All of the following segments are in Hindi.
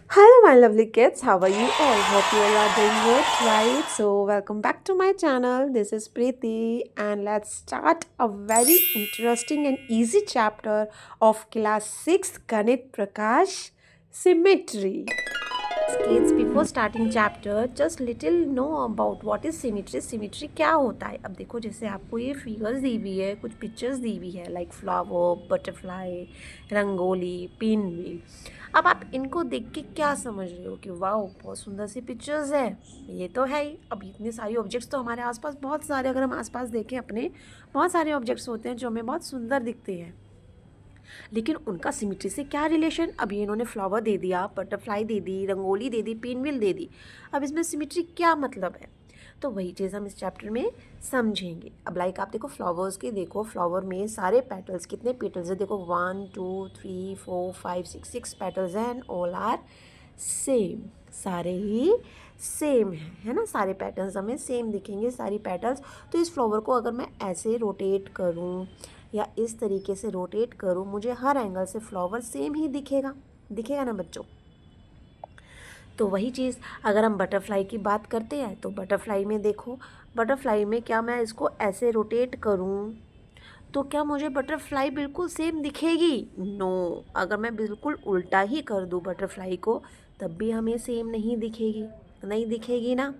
Hello, my lovely kids. How are you all? Hope you all are doing good, right? So, welcome back to my channel. This is Preeti, and let's start a very interesting and easy chapter of class 6 Ganit Prakash Symmetry. Kids, before starting chapter, just little know about what is symmetry. Symmetry क्या होता है? अब देखो, जैसे आपको ये फिगर्स दी हुई है, कुछ पिक्चर्स दी हुई है, like flower, butterfly, rangoli, pin wheel. अब आप इनको देख के क्या समझ रहे हो कि वाह बहुत सुंदर सी पिक्चर्स है. ये तो है ही. अब इतने सारे ऑब्जेक्ट्स तो हमारे आसपास बहुत सारे, अगर हम आसपास देखें अपने, बहुत सारे ऑब्जेक्ट्स होते हैं जो हमें बहुत सुंदर दिखते हैं, लेकिन उनका सिमिट्री से क्या रिलेशन. अभी इन्होंने फ्लावर दे दिया, बटरफ्लाई दे दी, रंगोली दे दी, पिनविल दे दी. अब इसमें सिमिट्री क्या मतलब है, तो वही चीज़ हम इस चैप्टर में समझेंगे. अब लाइक आप देखो फ्लावर्स के, देखो फ्लावर में सारे पेटल्स, कितने पेटल्स है देखो, 1 2 3 4 5 6 पेटल्स हैं एंड ऑल आर सेम. सारे ही सेम है ना. सारे पैटर्न्स हमें सेम दिखेंगे, सारी पेटल्स. तो इस फ्लावर को अगर मैं ऐसे रोटेट करूँ या इस तरीके से रोटेट करूँ, मुझे हर एंगल से फ्लावर सेम ही दिखेगा. दिखेगा ना बच्चों. तो वही चीज़ अगर हम बटरफ्लाई की बात करते हैं, तो बटरफ्लाई में देखो, बटरफ्लाई में क्या मैं इसको ऐसे रोटेट करूँ तो क्या मुझे बटरफ्लाई बिल्कुल सेम दिखेगी? नो. अगर मैं बिल्कुल उल्टा ही कर दूँ बटरफ्लाई को, तब भी हमें सेम नहीं दिखेगी. नहीं दिखेगी ना.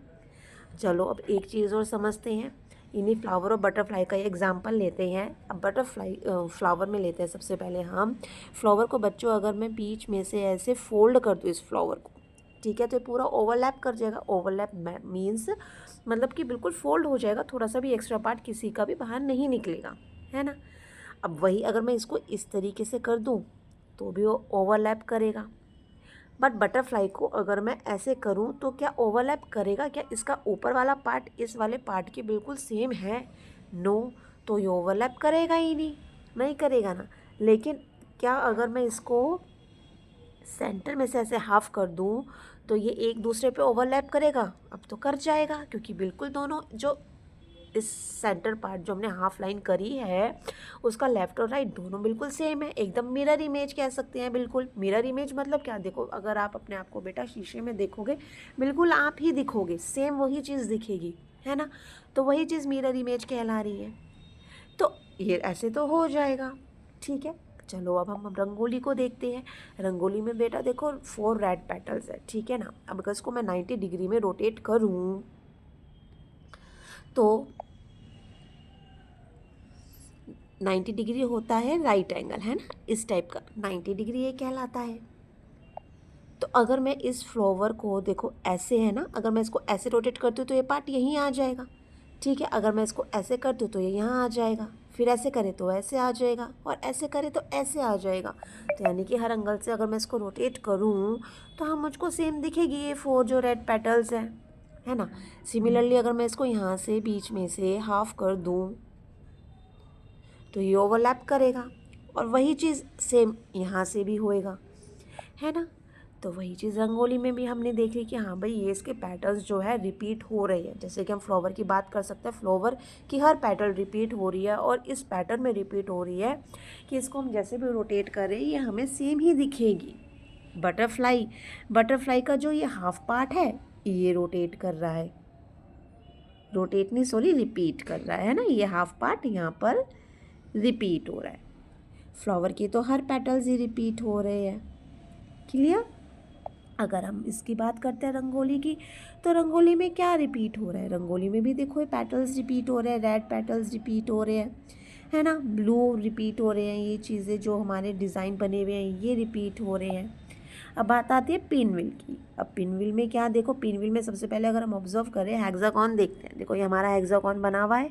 चलो अब एक चीज़ और समझते हैं. इन्हीं फ्लावर और बटरफ्लाई का एग्जाम्पल लेते हैं. अब बटरफ्लाई फ्लावर में लेते हैं सबसे पहले हम. फ्लावर को बच्चों अगर मैं बीच में से ऐसे फोल्ड कर दूँ इस फ्लावर को, ठीक है, तो ये पूरा ओवरलैप कर जाएगा. ओवरलैप मीन्स मतलब कि बिल्कुल फोल्ड हो जाएगा, थोड़ा सा भी एक्स्ट्रा पार्ट किसी का भी बाहर नहीं निकलेगा, है ना. अब वही अगर मैं इसको इस तरीके से कर दूँ तो भी वो ओवरलैप करेगा. बट बटरफ्लाई को अगर मैं ऐसे करूं तो क्या ओवरलैप करेगा? क्या इसका ऊपर वाला पार्ट इस वाले पार्ट के बिल्कुल सेम है? नो. तो ये ओवरलैप करेगा ही नहीं. नहीं करेगा ना. लेकिन क्या अगर मैं इसको सेंटर में से ऐसे हाफ कर दूं तो ये एक दूसरे पे ओवरलैप करेगा? अब तो कर जाएगा, क्योंकि बिल्कुल दोनों जो इस सेंटर पार्ट जो हमने हाफ लाइन करी है उसका लेफ्ट और राइट दोनों बिल्कुल सेम है. एकदम मिरर इमेज कह सकते हैं. बिल्कुल मिरर इमेज मतलब क्या, देखो अगर आप अपने आप को बेटा शीशे में देखोगे, बिल्कुल आप ही दिखोगे, सेम वही चीज़ दिखेगी, है ना. तो वही चीज़ मिरर इमेज कहला रही है. तो ये ऐसे तो हो जाएगा. ठीक है. चलो अब हम रंगोली को देखते हैं. रंगोली में बेटा देखो 4 रेड पेटल्स है, ठीक है ना. अब अगर इसको मैं 90 डिग्री में रोटेट करूँ तो 90 डिग्री होता है राइट एंगल, है ना. इस टाइप का 90 डिग्री ये कहलाता है. तो अगर मैं इस फ्लावर को देखो ऐसे, है ना, अगर मैं इसको ऐसे रोटेट करती हूँ तो ये पार्ट यहीं आ जाएगा, ठीक है. अगर मैं इसको ऐसे करती हूँ तो ये यहाँ आ जाएगा, फिर ऐसे करें तो ऐसे आ जाएगा, और ऐसे करें तो ऐसे आ जाएगा. तो यानी कि हर एंगल से अगर मैं इसको रोटेट करूँ तो हम मुझको सेम दिखेगी ये 4 जो रेड पेटल्स हैं, है ना. सिमिलरली अगर मैं इसको यहाँ से बीच में से हाफ कर दूँ तो ये ओवरलैप करेगा, और वही चीज़ सेम यहाँ से भी होएगा, है ना. तो वही चीज़ रंगोली में भी हमने देख ली कि हाँ भाई ये इसके पैटर्न्स जो है रिपीट हो रहे हैं. जैसे कि हम फ्लावर की बात कर सकते हैं, फ्लावर की हर पैटर्न रिपीट हो रही है, और इस पैटर्न में रिपीट हो रही है कि इसको हम जैसे भी रोटेट करें ये हमें सेम ही दिखेगी. बटरफ्लाई, बटरफ्लाई का जो ये हाफ पार्ट है ये रोटेट कर रहा है, रोटेट नहीं सॉरी रिपीट कर रहा है ना. ये हाफ पार्ट यहाँ पर रिपीट हो रहा है. फ्लावर के तो हर पेटल्स ही रिपीट हो रहे हैं. क्लियर. अगर हम इसकी बात करते हैं रंगोली की, तो रंगोली में क्या रिपीट हो रहा है? रंगोली में भी देखो ये पेटल्स रिपीट हो रहे हैं, रेड पेटल्स रिपीट हो रहे हैं, है ना. ब्लू रिपीट हो रहे हैं, ये चीज़ें जो हमारे डिज़ाइन बने हुए हैं ये रिपीट हो रहे हैं. अब बात आती है पिनविल की. अब पिनविल में क्या, देखो पिनविल में सबसे पहले अगर हम ऑब्जर्व करें हेक्सागोन देखते हैं. देखो ये हमारा हेक्सागोन बना हुआ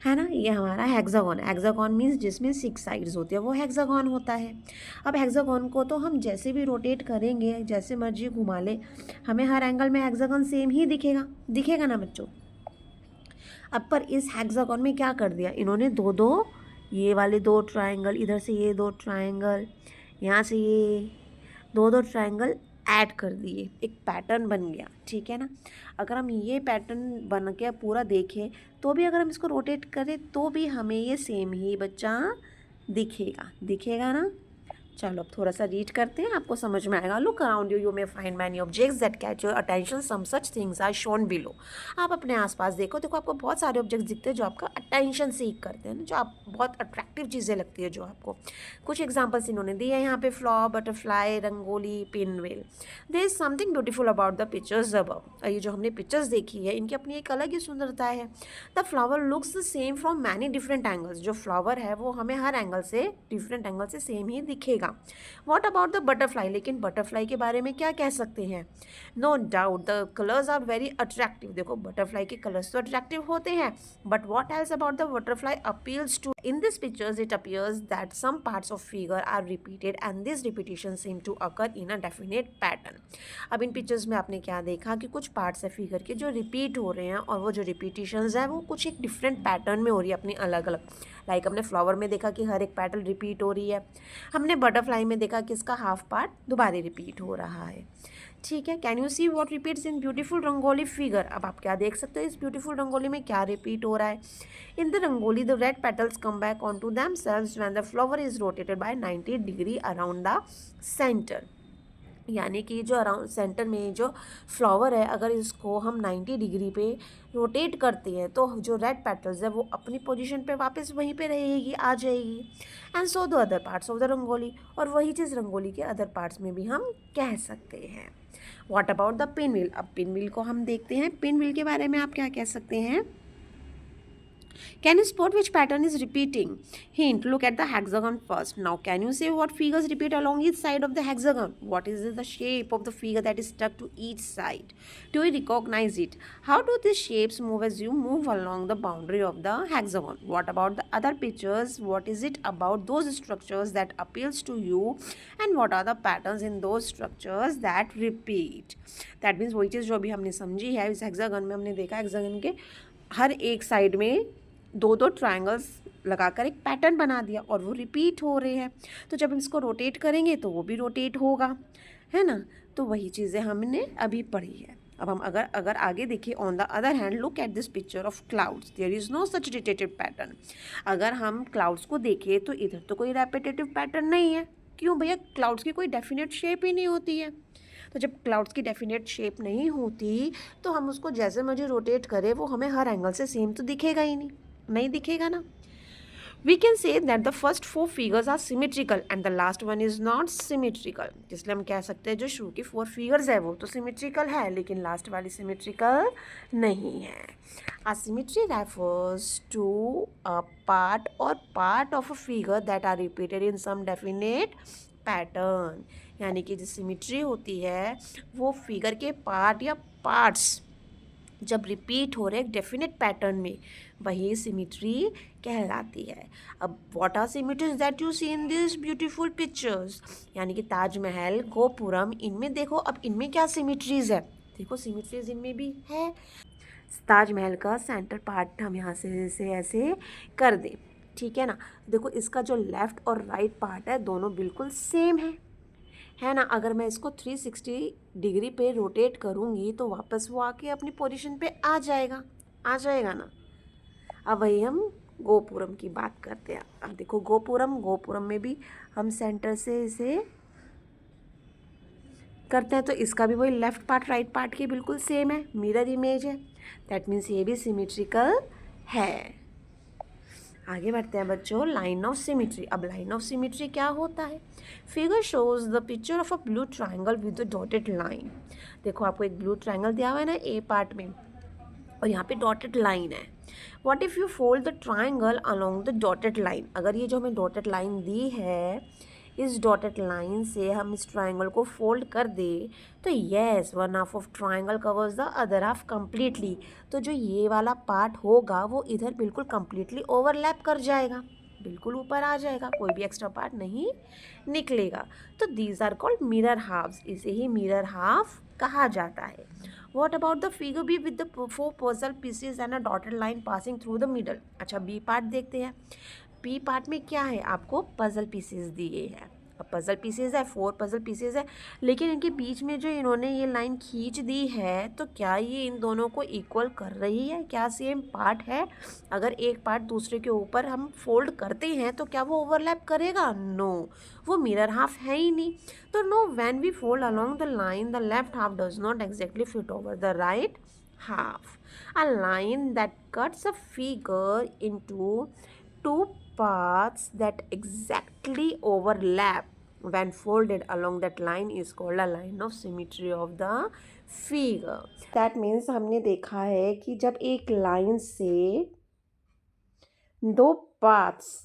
है ना. ये हमारा हेक्सागोन है. हेक्सागोन मीन्स जिसमें 6 साइड्स होती है वो हेक्सागोन होता है. अब हेक्सागोन को तो हम जैसे भी रोटेट करेंगे, जैसे मर्जी घुमा ले, हमें हर एंगल में हेक्सागोन सेम ही दिखेगा. दिखेगा ना बच्चों. अब पर इस हेक्सागोन में क्या कर दिया इन्होंने, दो दो ये वाले 2 ट्रायंगल, इधर से ये 2 ट्रायंगल, यहाँ से ये 2 ट्रायंगल ऐड कर दिए, एक पैटर्न बन गया, ठीक है ना. अगर हम ये पैटर्न बन के पूरा देखें तो भी अगर हम इसको रोटेट करें तो भी हमें ये सेम ही बच्चा दिखेगा. दिखेगा ना. चलो अब थोड़ा सा रीड करते हैं, आपको समझ में आएगा। Look around you, you may find many objects that catch your attention, some such things are shown below. आप अपने आसपास देखो, देखो आपको बहुत सारे ऑब्जेक्ट्स दिखते हैं जो आपका अटेंशन सीक करते हैं ना, जो आप बहुत अट्रैक्टिव चीज़ें लगती है जो आपको। कुछ एग्जाम्पल्स इन्होंने दिए हैं यहाँ पे, flower, butterfly, rangoli, pinwheel. There is something beautiful about the pictures above. ये जो हमने पिक्चर्स देखी है इनकी अपनी एक अलग ही सुंदरता है। The flower looks the same from many different angles. जो फ्लावर है वो हमें हर एंगल से, डिफरेंट एंगल से सेम ही दिखेगा। वॉट अबाउट द बटरफ्लाई, लेकिन बटरफ्लाई के बारे में क्या कह सकते हैं? No doubt the colours are very attractive. देखो बटरफ्लाई के कलर्स तो अट्रैक्टिव होते हैं, but what else about the butterfly appeals to? In this pictures it appears that some parts of figure are repeated and this repetition seem to occur in a definite pattern. अब इन पिक्चर्स में आपने क्या देखा कि कुछ पार्ट्स है फिगर के जो रिपीट हो रहे हैं, और वो जो रिपीटिशंस है वो कुछ एक डिफरेंट पैटर्न में हो रही है अपनी अलग अलग। लाइक हमने फ्लावर में देखा कि हर एक पैटर्न रिपीट हो रही है, हमने बटरफ्लाई में देखा कि इसका हाफ पार्ट दोबारा रिपीट हो रहा है। ठीक है, can you see what repeats in beautiful rangoli figure? अब आप क्या देख सकते हो इस ब्यूटीफुल रंगोली में क्या रिपीट हो रहा है? In the rangoli the red petals come back on to themselves when the flower is rotated by 90 degree around the centre. यानी कि जो अराउंड सेंटर में जो फ्लावर है, अगर इसको हम 90 डिग्री पे रोटेट करते हैं तो जो रेड पेटल्स है वो अपनी पोजीशन पे वापस वहीं पे रहेगी, आ जाएगी। And so the other parts of the rangoli, और वही चीज़ रंगोली के अदर पार्ट्स में भी हम कह सकते हैं। What about the pin wheel? अब पिन व्हील को हम देखते हैं। पिन व्हील के बारे में आप क्या कह सकते हैं? Can you spot which pattern is repeating? Hint, look at the hexagon first. Now, can you say what figures repeat along each side of the hexagon? What is the shape of the figure that is stuck to each side? Do you recognize it? How do these shapes move as you move along the boundary of the hexagon? What about the other pictures? What is it about those structures that appeals to you? And what are the patterns in those structures that repeat? That means वही चीज़ जो अभी हमने समझी है, इस हेक्सागन में हमने देखा हेक्सागन के हर एक साइड में दो दो ट्रायंगल्स लगाकर एक पैटर्न बना दिया और वो रिपीट हो रहे हैं। तो जब हम इसको रोटेट करेंगे तो वो भी रोटेट होगा, है ना। तो वही चीज़ें हमने अभी पढ़ी है। अब हम अगर आगे देखिए, on the other hand look at this picture of clouds, there is no such repetitive pattern. अगर हम क्लाउड्स को देखें तो इधर तो कोई रेपिटेटिव पैटर्न नहीं है। क्यों भैया? क्लाउड्स की कोई डेफिनेट शेप ही नहीं होती है। तो जब क्लाउड्स की डेफिनेट शेप नहीं होती तो हम उसको जैसे मर्जी रोटेट करें वो हमें हर एंगल से सेम तो दिखेगा ही नहीं दिखेगा ना। We can say that the first 4 figures are symmetrical and the last one is not symmetrical. इसलिए हम कह सकते हैं जो शुरू की 4 figures है वो तो symmetrical है, लेकिन लास्ट वाली symmetrical नहीं है। Asymmetry refers to a part of a figure that are repeated in some definite pattern. यानी कि जो सिमिट्री होती है वो फिगर के पार्ट या पार्ट्स जब रिपीट हो रहे एक डेफिनेट पैटर्न में, वही सिमिट्री कहलाती है। अब what are symmetries that you see in this beautiful pictures? यानी कि ताजमहल, गोपुरम, इनमें देखो अब इनमें क्या सिमिट्रीज है। देखो सिमिट्रीज इनमें भी है। ताजमहल का सेंटर पार्ट हम यहाँ से ऐसे कर दें, ठीक है ना। देखो इसका जो लेफ़्ट और राइट पार्ट है दोनों बिल्कुल सेम है ना। अगर मैं इसको 360 डिग्री पे रोटेट करूँगी तो वापस वो आके अपनी पोजीशन पे आ जाएगा ना। अब वही हम गोपुरम की बात करते हैं। अब देखो गोपुरम में भी हम सेंटर से इसे करते हैं तो इसका भी वही लेफ़्ट पार्ट राइट पार्ट के बिल्कुल सेम है, मिरर इमेज है। दैट मीन्स ये भी सिमेट्रिकल है। आगे बढ़ते हैं बच्चों, लाइन ऑफ सिमिट्री। अब लाइन ऑफ सिमिट्री क्या होता है? Figure shows the picture of a blue triangle with the dotted line. देखो आपको एक ब्लू ट्राइंगल दिया हुआ है ना ए पार्ट में, और यहाँ पे डॉटेड लाइन है। What if you fold the triangle along the dotted line? अगर ये जो हमें डॉटेड लाइन दी है, इस डॉटेड लाइन से हम इस ट्राइंगल को फोल्ड कर दे तो yes, one half of triangle covers the other half completely. तो जो ये वाला पार्ट होगा वो इधर बिल्कुल कम्प्लीटली ओवरलैप कर जाएगा, बिल्कुल ऊपर आ जाएगा, कोई भी एक्स्ट्रा पार्ट नहीं निकलेगा। तो these are called mirror halves, इसे ही मिरर हाफ कहा जाता है। What about the figure B with the 4 puzzle pieces and a dotted line passing through the middle? अच्छा बी पार्ट देखते हैं। बी पार्ट में क्या है? आपको पजल पीसेस दिए हैं, अब पज़ल पीसेज है, 4 पज़ल पीसेज है, लेकिन इनके बीच में जो इन्होंने ये लाइन खींच दी है, तो क्या ये इन दोनों को इक्वल कर रही है? क्या सेम पार्ट है? अगर एक पार्ट दूसरे के ऊपर हम फोल्ड करते हैं तो क्या वो ओवरलैप करेगा? नो, वो मिरर हाफ है ही नहीं। तो no, when we fold along the line the left half does not exactly fit over the right half. A line that cuts a figure into two parts that exactly overlap when folded along that line is called a line of symmetry of the figure. That means हमने देखा है कि जब एक लाइन से दो पार्ट्स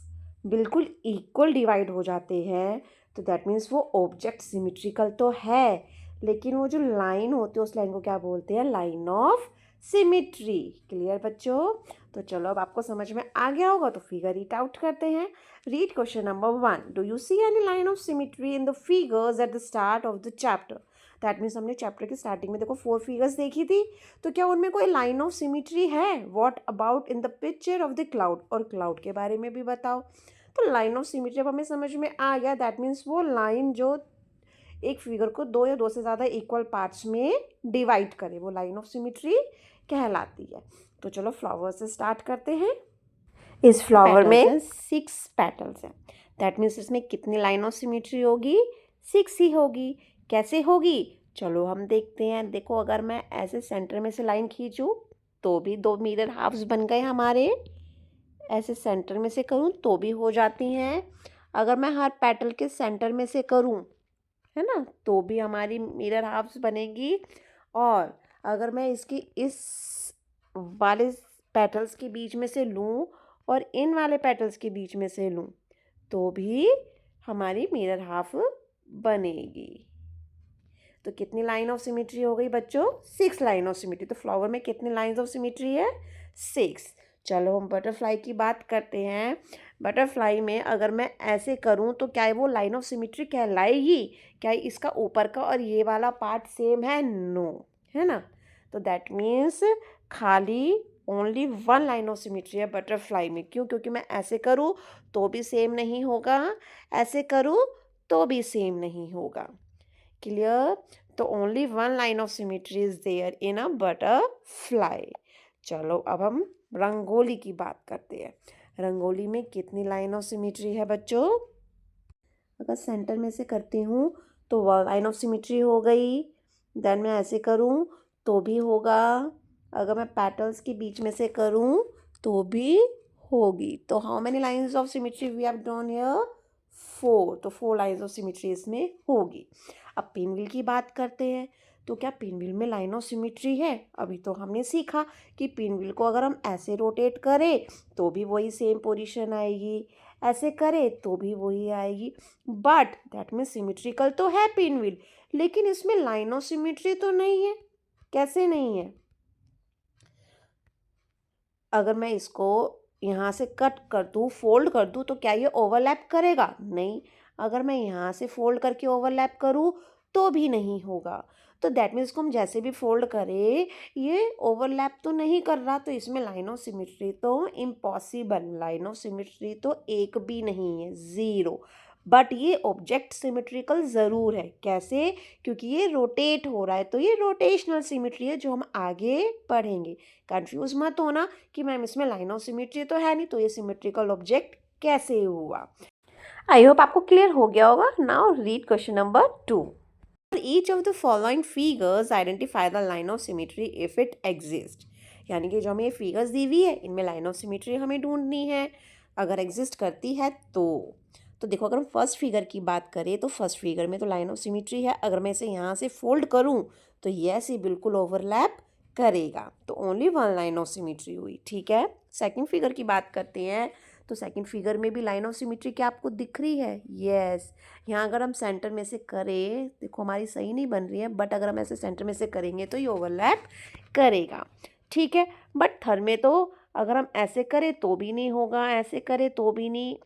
बिल्कुल इक्वल डिवाइड हो जाते हैं तो दैट मीन्स वो ऑब्जेक्ट सिमेट्रिकल तो है, लेकिन वो जो लाइन होती है उस लाइन को क्या बोलते हैं? Line of symmetry. क्लियर बच्चों? तो चलो अब आपको समझ में आ गया होगा तो फिगर रीड आउट करते हैं। Read question number 1, do you see any line of symmetry in the figures at the start of the chapter? That means हमने चैप्टर की स्टार्टिंग में देखो 4 फिगर्स देखी थी, तो क्या उनमें कोई लाइन ऑफ सिमेट्री है? What about in the picture of the cloud? और क्लाउड के बारे में भी बताओ। तो लाइन ऑफ सिमेट्री अब हमें समझ में आ गया, दैट मीन्स वो लाइन जो एक फिगर को 2 या 2 से ज़्यादा इक्वल पार्ट्स में डिवाइड करे, वो लाइन ऑफ सिमेट्री कहलाती है। तो चलो फ्लावर से स्टार्ट करते हैं। इस फ्लावर में 6 पेटल्स हैं, दैट मीन्स इसमें कितनी लाइन ऑफ सिमेट्री होगी? 6 ही होगी। कैसे होगी? चलो हम देखते हैं। देखो, अगर मैं ऐसे सेंटर में से लाइन खींचूँ तो भी 2 मिरर हाफ्स बन गए हमारे। ऐसे सेंटर में से करूँ तो भी हो जाती हैं। अगर मैं हर पेटल के सेंटर में से करूँ, है ना, तो भी हमारी मिरर हाफ्स बनेगी। और अगर मैं इसकी इस वाले पेटल्स के बीच में से लूँ और इन वाले पेटल्स के बीच में से लूँ तो भी हमारी मिरर हाफ बनेगी। तो कितनी लाइन ऑफ सिमेट्री हो गई बच्चों? 6 लाइन ऑफ सिमेट्री। तो फ्लावर में कितनी लाइन्स ऑफ सिमेट्री है? 6। चलो हम बटरफ्लाई की बात करते हैं। बटरफ्लाई में अगर मैं ऐसे करूं तो क्या वो लाइन ऑफ सिमेट्री कहलाएगी? क्या इसका ऊपर का और ये वाला पार्ट सेम है? नो, है ना। तो दैट मीन्स खाली ओनली 1 लाइन ऑफ सिमेट्री है बटरफ्लाई में। क्यों? क्योंकि मैं ऐसे करूं तो भी सेम नहीं होगा, ऐसे करूं तो भी सेम नहीं होगा। क्लियर? तो only 1 line of symmetry is there in a butterfly. चलो अब हम रंगोली की बात करते हैं। रंगोली में कितनी लाइन ऑफ सिमेट्री है बच्चों? अगर सेंटर में से करती हूँ तो 1 लाइन ऑफ सिमेट्री हो गई। देन मैं ऐसे करूँ तो भी होगा। अगर मैं पेटल्स के बीच में से करूँ तो भी होगी। तो how many lines of symmetry we have drawn here? 4। तो 4 लाइन्स ऑफ सिमेट्री इसमें होगी। अब पिन व्हील की बात करते हैं। तो क्या पिन व्हील में लाइन ऑफ सिमेट्री है? अभी तो हमने सीखा कि पिन व्हील को अगर हम ऐसे रोटेट करें तो भी वही सेम पोजीशन आएगी, ऐसे करें तो भी वही आएगी। बट दैट मीन्स सिमेट्रिकल तो है पिन व्हील, लेकिन इसमें लाइन ऑफ सिमेट्री तो नहीं है। कैसे नहीं है? अगर मैं इसको यहाँ से कट कर दूँ, फोल्ड कर दूँ, तो क्या ये ओवरलैप करेगा? नहीं। अगर मैं यहाँ से फोल्ड करके ओवरलैप करूँ तो भी नहीं होगा। तो दैट मीन्स को हम जैसे भी फोल्ड करें ये ओवरलैप तो नहीं कर रहा, तो इसमें लाइन ऑफ सिमेट्री तो इम्पॉसिबल, लाइन ऑफ सिमेट्री तो एक भी नहीं है, 0। बट ये ऑब्जेक्ट सिमेट्रिकल ज़रूर है। कैसे? क्योंकि ये रोटेट हो रहा है, तो ये रोटेशनल सिमेट्री है जो हम आगे पढ़ेंगे। कंफ्यूज मत होना कि मैम इसमें लाइन ऑफ सिमेट्री तो है नहीं, तो ये सिमेट्रिकल ऑब्जेक्ट कैसे हुआ। आई होप आपको क्लियर हो गया होगा। Now read question number 2। Each of the following figures identify the line of symmetry if it exist. यानी कि जो हमें ये फिगर्स दी हुई है इनमें लाइन ऑफ सिमेट्री हमें ढूंढनी है, अगर एग्जिस्ट करती है तो देखो, अगर हम फर्स्ट फिगर की बात करें तो फर्स्ट फिगर में तो लाइन ऑफ सिमेट्री है। अगर मैं इसे यहाँ से फोल्ड करूँ तो यस, ये बिल्कुल ओवरलैप करेगा, तो ओनली 1 लाइन ऑफ सिमेट्री हुई। ठीक है। सेकंड फिगर की बात करते हैं। तो सेकंड फिगर में भी लाइन ऑफ सिमेट्री क्या आपको दिख रही है? यस। यहाँ अगर हम सेंटर में से करें, देखो हमारी सही नहीं बन रही है, बट अगर हम ऐसे सेंटर में से करेंगे तो ये ओवरलैप करेगा। ठीक है। बट थर्ड में तो अगर हम ऐसे करें तो भी नहीं होगा, ऐसे करें तो भी नहीं,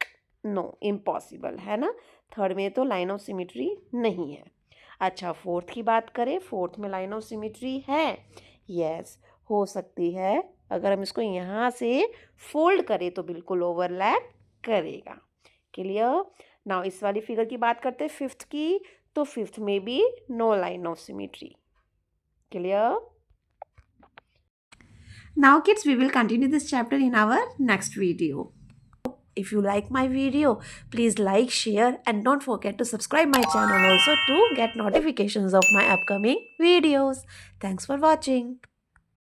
नो, इम्पॉसिबल है ना। थर्ड में तो लाइन ऑफ सिमेट्री नहीं है। अच्छा, फोर्थ की बात करें। फोर्थ में लाइन ऑफ सिमेट्री है। यस, हो सकती है। अगर हम इसको यहाँ से फोल्ड करें तो बिल्कुल ओवरलैप करेगा। क्लियर? नाउ इस वाली फिगर की बात करते हैं फिफ्थ की, तो फिफ्थ में भी no line of symmetry. Clear? Now kids, we will continue this chapter in our next video. If you like my video, please like, share and don't forget to subscribe my channel also to get notifications of my upcoming videos. Thanks for watching.